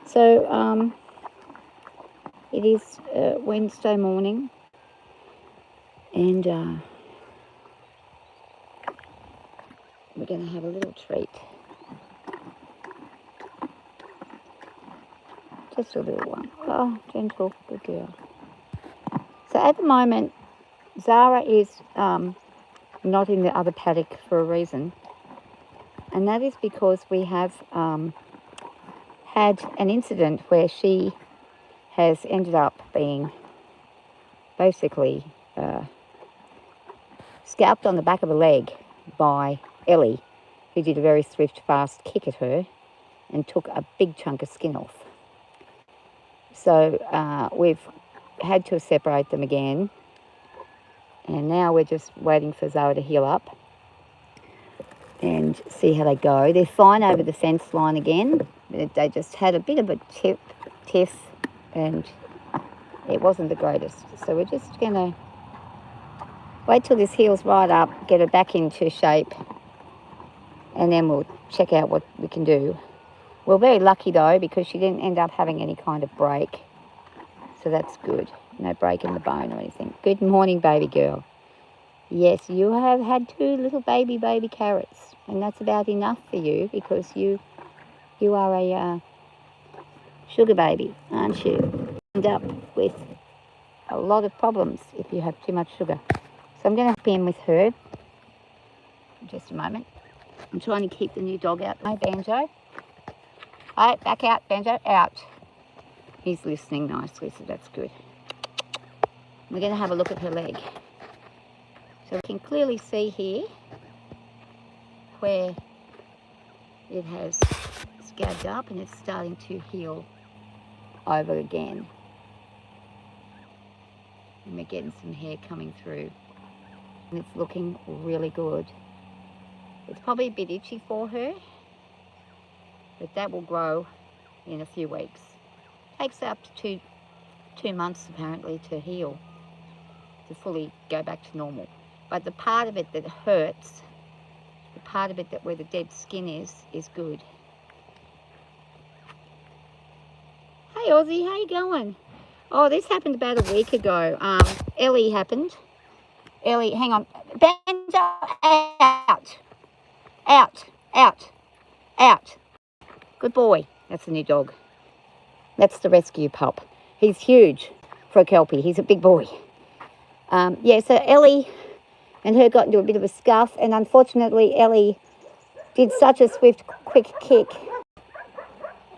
So it is Wednesday morning, and we're going to have a little treat. Just a little one. Oh, gentle, good girl. So at the moment, Zara is not in the other paddock for a reason, and that is because we have had an incident where she has ended up being basically scalped on the back of the leg by Ellie, who did a very swift, fast kick at her and took a big chunk of skin off. So we've had to separate them again, and now we're just waiting for Zara to heal up and see how they go. They're fine over the fence line again. They just had a bit of a tiff, and it wasn't the greatest. So we're just going to wait till this heals right up, get her back into shape, and then we'll check out what we can do. We're very lucky though, because she didn't end up having any kind of break. So that's good. No break in the bone or anything. Good morning, baby girl. Yes, you have had 2 little baby carrots, and that's about enough for you, because you are a sugar baby, aren't you? End up with a lot of problems if you have too much sugar. So I'm going to be in with her in just a moment. I'm trying to keep the new dog out. Hi, Banjo. All right, back out, Banjo, out. He's listening nicely, so that's good. We're going to have a look at her leg. So we can clearly see here where it has scabbed up and it's starting to heal over again. And we're getting some hair coming through. And it's looking really good. It's probably a bit itchy for her, but that will grow in a few weeks. Takes up to two months apparently to heal, to fully go back to normal. But the part of it that hurts, the part of it that where the dead skin is good. Hey Aussie, how you going? Oh, this happened about a week ago. Ellie happened. Ellie, hang on. Banjo, out. Out, out, out. Good boy. That's the new dog. That's the rescue pup. He's huge for a Kelpie. He's a big boy. Yeah, so Ellie and her got into a bit of a scuff, and unfortunately Ellie did such a swift, quick kick.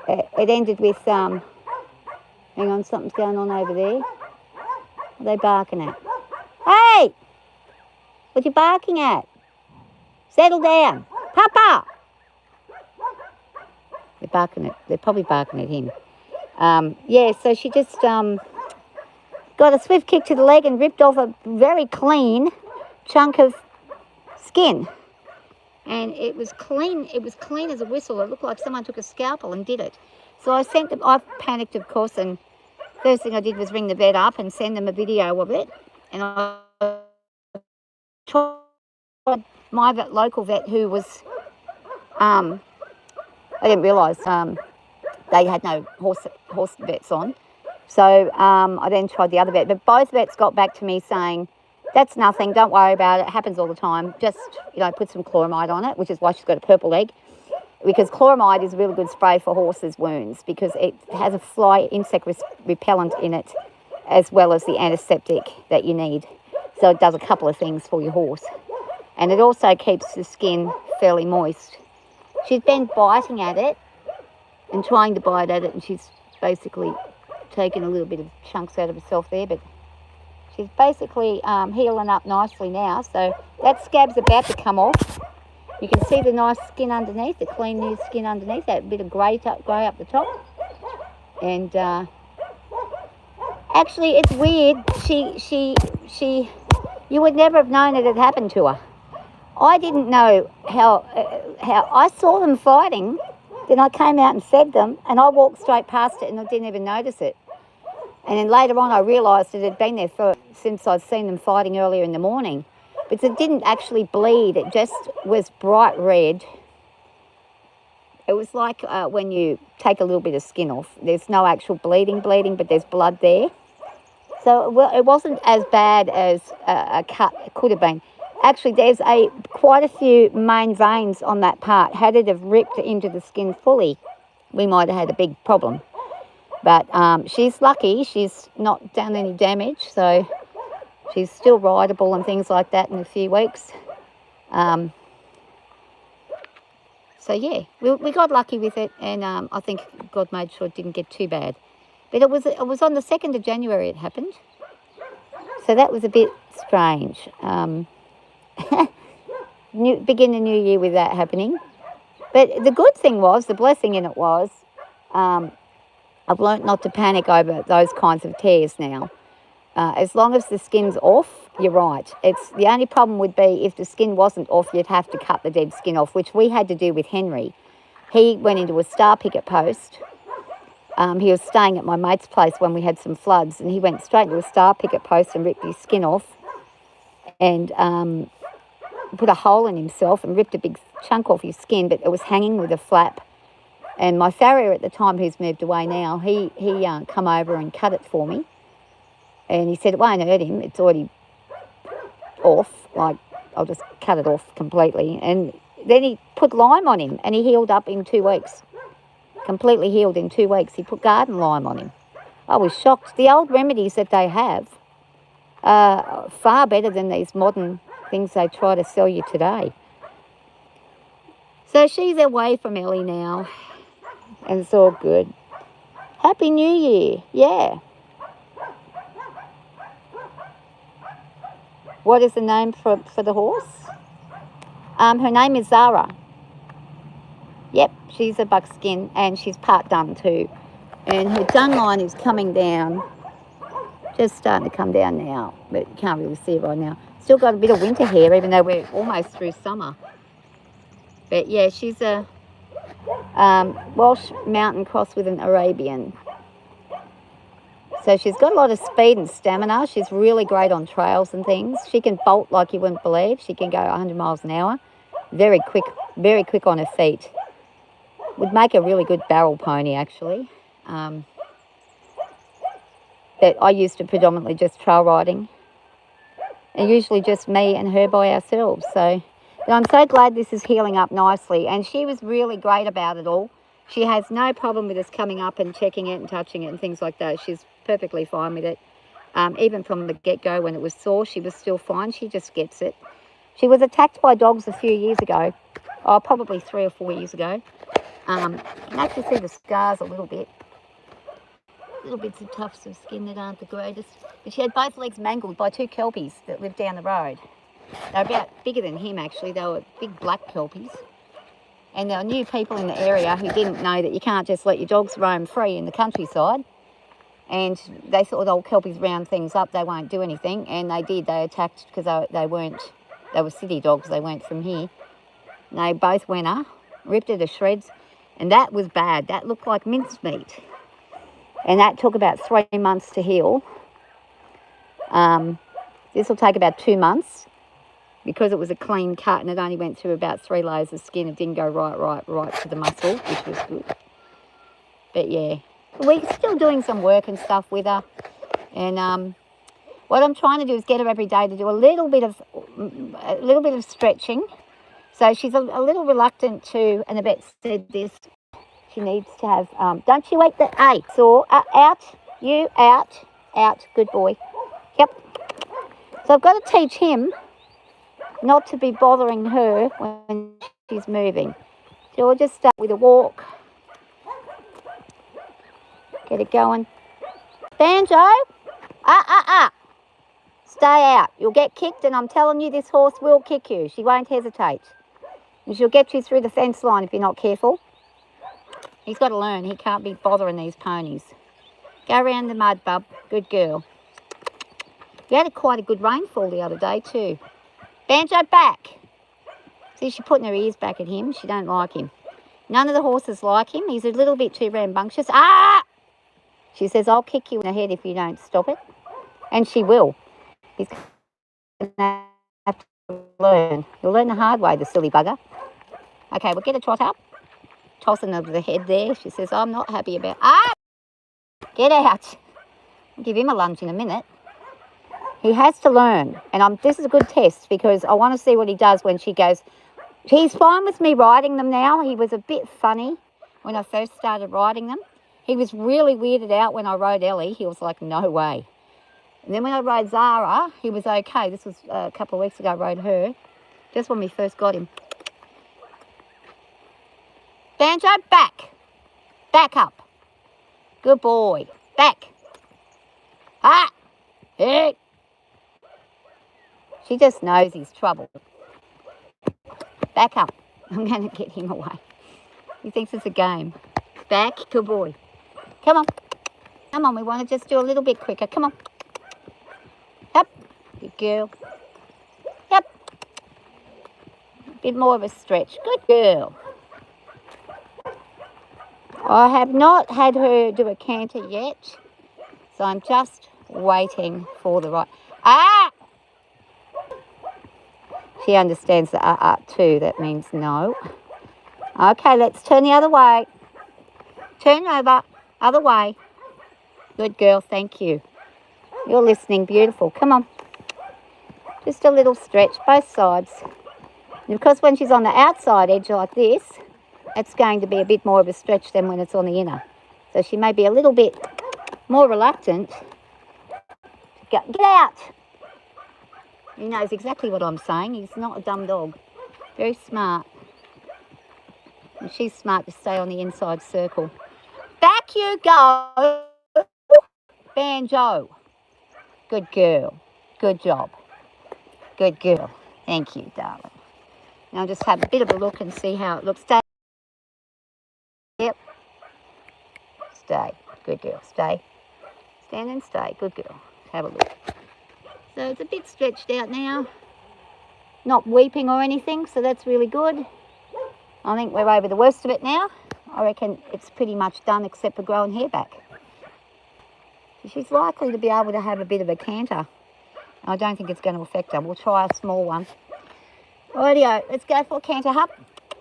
It ended with, hang on, something's going on over there. What are they barking at? Hey! What you barking at? Settle down. Papa! They're barking at, they're probably barking at him. Yeah, so she just got a swift kick to the leg and ripped off a very clean chunk of skin. And it was clean as a whistle. It looked like someone took a scalpel and did it. So I sent them, I panicked of course, and first thing I did was ring the vet up and send them a video of it. And I tried my local vet, who was, I didn't realise they had no horse vets on. So I then tried the other vet, but both vets got back to me saying, that's nothing, don't worry about it, it happens all the time. Just, put some chloramide on it, which is why she's got a purple leg. Because chloramide is a really good spray for horses' wounds, because it has a fly insect repellent in it, as well as the antiseptic that you need. So it does a couple of things for your horse. And it also keeps the skin fairly moist. She's been biting at it and trying to bite at it, and she's basically taken a little bit of chunks out of herself there, but she's basically healing up nicely now. So that scab's about to come off. You can see the nice skin underneath, the clean new skin underneath, that bit of grey up the top. And actually it's weird, she you would never have known it had happened to her. I didn't know how I saw them fighting, then I came out and fed them, and I walked straight past it and I didn't even notice it. And then later on I realised it had been there since I'd seen them fighting earlier in the morning. But it didn't actually bleed, it just was bright red. It was like when you take a little bit of skin off. There's no actual bleeding, but there's blood there. So well, it wasn't as bad as a cut could have been. Actually, there's quite a few main veins on that part. Had it have ripped into the skin fully, we might have had a big problem. But she's lucky. She's not done any damage, so she's still rideable and things like that in a few weeks. So yeah, we got lucky with it, and I think God made sure it didn't get too bad. But it was on the 2nd of January it happened, so that was a bit strange. Begin the new year with that happening. But the good thing was, the blessing in it was, I've learnt not to panic over those kinds of tears now. As long as the skin's off, you're right. It's the only problem would be if the skin wasn't off, you'd have to cut the dead skin off, which we had to do with Henry. He went into a star picket post. He was staying at my mate's place when we had some floods, and he went straight into a star picket post and ripped his skin off, and put a hole in himself and ripped a big chunk off his skin, but it was hanging with a flap. And my farrier at the time, who's moved away now, he come over and cut it for me. And he said it won't hurt him, it's already off, like I'll just cut it off completely. And then he put lime on him and he healed up in 2 weeks. Completely healed in 2 weeks. He put garden lime on him. I was shocked. The old remedies that they have are far better than these modern things they try to sell you today. So she's away from Ellie now, and it's all good. Happy New Year, yeah. What is the name for the horse? Her name is Zara. Yep, she's a buckskin, and she's part dun too. And her dun line is coming down. Just starting to come down now, but you can't really see it right now. Still got a bit of winter hair, even though we're almost through summer. But yeah, she's a Welsh mountain cross with an Arabian. So she's got a lot of speed and stamina. She's really great on trails and things. She can bolt like you wouldn't believe. She can go 100 miles an hour. Very quick on her feet. Would make a really good barrel pony, actually. That I used to predominantly just trail riding. And usually just me and her by ourselves. So, but I'm so glad this is healing up nicely. And she was really great about it all. She has no problem with us coming up and checking it and touching it and things like that. She's perfectly fine with it. Even from the get-go when it was sore, she was still fine. She just gets it. She was attacked by dogs a few years ago. Oh, probably 3 or 4 years ago. You can actually see the scars a little bit. Little bits of tufts of skin that aren't the greatest. But she had both legs mangled by 2 kelpies that lived down the road. They were about bigger than him, actually. They were big black kelpies. And there were new people in the area who didn't know that you can't just let your dogs roam free in the countryside. And they thought, oh, kelpies round things up, they won't do anything. And they did. They attacked because they were city dogs, they weren't from here. And they both went up, ripped her to shreds. And that was bad. That looked like mincemeat. And that took about 3 months to heal. This will take about 2 months because it was a clean cut and it only went through about 3 layers of skin. It didn't go right to the muscle, which was good. But yeah, we're still doing some work and stuff with her. And what I'm trying to do is get her every day to do a little bit of stretching. So she's a little reluctant to, and the vet said this, she needs to have, don't you wait the, hey, so out, you out, good boy. Yep. So I've got to teach him not to be bothering her when she's moving. So we'll just start with a walk. Get it going. Banjo, stay out. You'll get kicked, and I'm telling you, this horse will kick you. She won't hesitate. And she'll get you through the fence line if you're not careful. He's got to learn. He can't be bothering these ponies. Go around the mud, bub. Good girl. We had quite a good rainfall the other day too. Banjo, back. See, she's putting her ears back at him. She don't like him. None of the horses like him. He's a little bit too rambunctious. Ah! She says, I'll kick you in the head if you don't stop it. And she will. He's going to have to learn. He'll learn the hard way, the silly bugger. Okay, we'll get a trot up. tossing over the head there. She says, I'm not happy about... Ah! Get out. I'll give him a lunge in a minute. He has to learn. And this is a good test because I want to see what he does when she goes... He's fine with me riding them now. He was a bit funny when I first started riding them. He was really weirded out when I rode Ellie. He was like, no way. And then when I rode Zara, he was okay. This was a couple of weeks ago I rode her. Just when we first got him. Banjo, back. Back up. Good boy. Back. Ah! Hey! She just knows he's trouble. Back up. I'm going to get him away. He thinks it's a game. Back. Good boy. Come on. Come on. We want to just do a little bit quicker. Come on. Yep. Good girl. Yep. A bit more of a stretch. Good girl. I have not had her do a canter yet, so I'm just waiting for the right... Ah! She understands the too. That means no. Okay, let's turn the other way. Turn over. Other way. Good girl, thank you. You're listening, beautiful. Come on. Just a little stretch, both sides. And because when she's on the outside edge like this, it's going to be a bit more of a stretch than when it's on the inner. So she may be a little bit more reluctant. Get out! He knows exactly what I'm saying. He's not a dumb dog. Very smart. And she's smart to stay on the inside circle. Back you go. Banjo. Good girl. Good job. Good girl. Thank you, darling. Now I'll just have a bit of a look and see how it looks. Stay. Yep. Stay. Good girl. Stay. Stand and stay. Good girl. Have a look. So it's a bit stretched out now. Not weeping or anything, so that's really good. I think we're over the worst of it now. I reckon it's pretty much done except for growing hair back. She's likely to be able to have a bit of a canter. I don't think it's going to affect her. We'll try a small one. Rightio, let's go for a canter hop.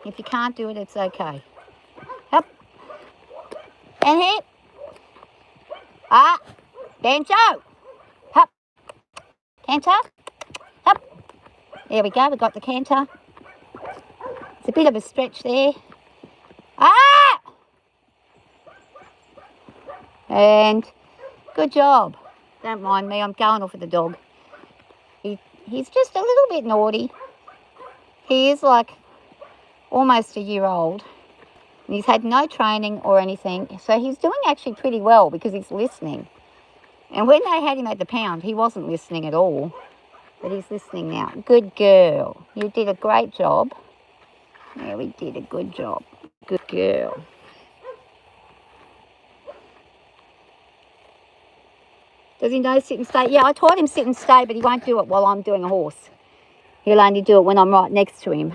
If you can't do it, it's okay. Hop. And hip. Ah, Banjo. Hop. Canter. Hop. There we go, we got the canter. It's a bit of a stretch there. Ah! And good job. Don't mind me, I'm going off with the dog. He's just a little bit naughty. He is like almost a year old. And he's had no training or anything. So he's doing actually pretty well because he's listening. And when they had him at the pound, he wasn't listening at all. But he's listening now. Good girl. You did a great job. Yeah, we did a good job. Good girl. Does he know sit and stay? Yeah, I taught him sit and stay, but he won't do it while I'm doing a horse. He'll only do it when I'm right next to him.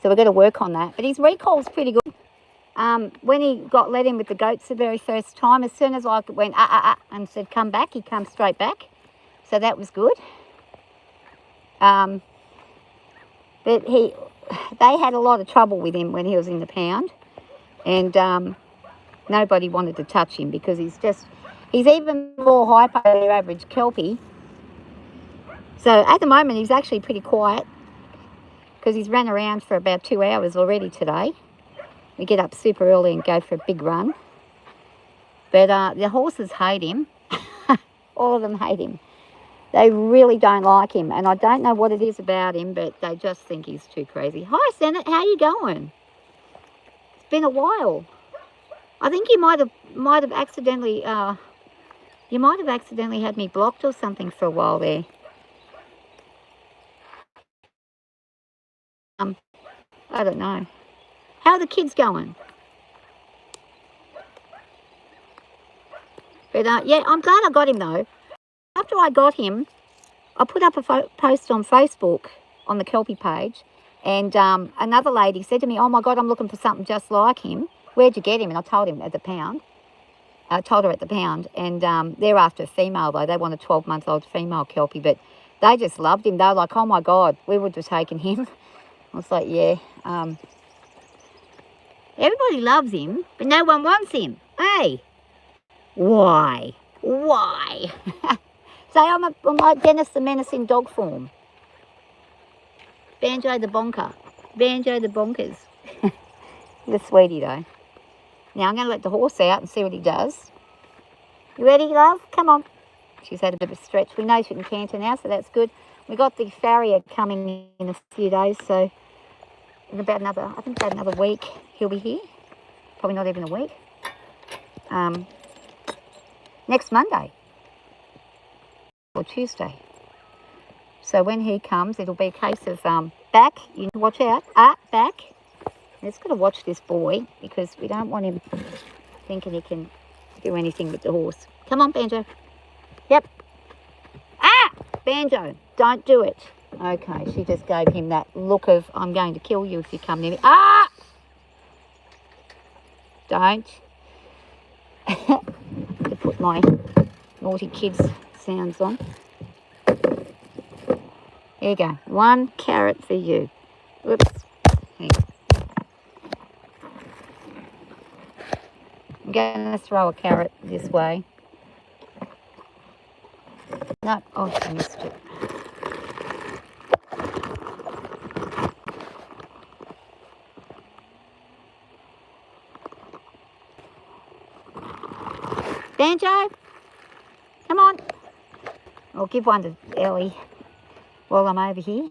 So we've got to work on that. But his recall's pretty good. When he got let in with the goats the very first time, as soon as I went and said come back, he came straight back. So that was good. But they had a lot of trouble with him when he was in the pound. And nobody wanted to touch him because he's even more hyper than your average Kelpie. So at the moment he's actually pretty quiet because he's run around for about 2 hours already today. We get up super early and go for a big run. But the horses hate him. All of them hate him. They really don't like him. And I don't know what it is about him, but they just think he's too crazy. Hi, Senate. How you going? It's been a while. I think you might have accidentally... you might have accidentally had me blocked or something for a while there. I don't know. How are the kids going? But yeah, I'm glad I got him though. After I got him, I put up a post on Facebook on the Kelpie page, and another lady said to me, "Oh my God, I'm looking for something just like him. Where'd you get him?" And I told him at the pound. I told her at the pound, and they're after a female though. They want a 12-month-old female Kelpie, but they just loved him. They were like, "Oh my God, we would have taken him." I was like, "Yeah." Everybody loves him, but no one wants him. Hey, why? Why? Say I'm like Dennis the Menace in dog form. Banjo the bonker. Banjo the bonkers. He's a sweetie though. Now I'm going to let the horse out and see what he does. You ready, love? Come on. She's had a bit of a stretch. We know she can canter now, so that's good. We got the farrier coming in a few days, so in about another week he'll be here. Probably not even a week. Next Monday or Tuesday. So when he comes, it'll be a case of back. You need to watch out. Back. Let's got to watch this boy because we don't want him thinking he can do anything with the horse. Come on, Banjo. Yep. Banjo, don't do it. Okay, she just gave him that look of, I'm going to kill you if you come near me. Don't. To put my naughty kids sounds on. There you go. 1 carrot for you. Whoops. Here. I'm going to throw a carrot this way. No, oh, I missed it. Banjo, come on. I'll give one to Ellie while I'm over here.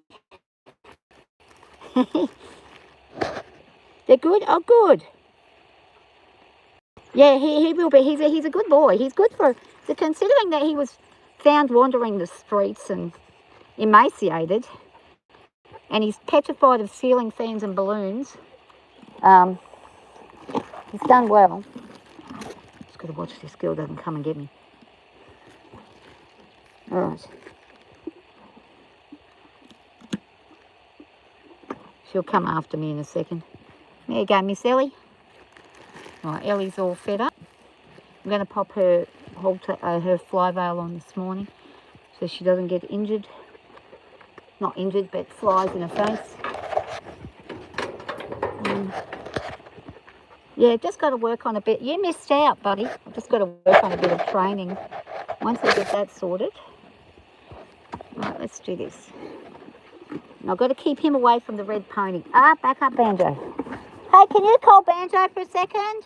They're good? Oh, good. Yeah, he will be. He's a good boy. He's good for, so considering that he was found wandering the streets and emaciated, and he's petrified of ceiling fans and balloons. He's done well. Just got to watch this girl doesn't come and get me. All right. She'll come after me in a second. There you go, Miss Ellie. All right, Ellie's all fed up. I'm going to pop her her fly veil on this morning so she doesn't get injured. Not injured, but flies in her face. Yeah, just got to work on a bit. You missed out, buddy. I've just got to work on a bit of training. Once I get that sorted. Right, let's do this. And I've got to keep him away from the red pony. Back up, Banjo. Hey, can you call Banjo for a second?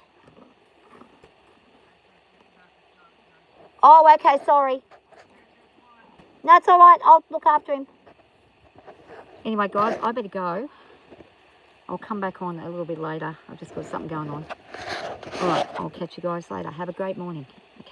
Oh, okay, sorry. No, it's all right. I'll look after him. Anyway, guys, I better go. I'll come back on a little bit later. I've just got something going on. All right, I'll catch you guys later. Have a great morning. Okay.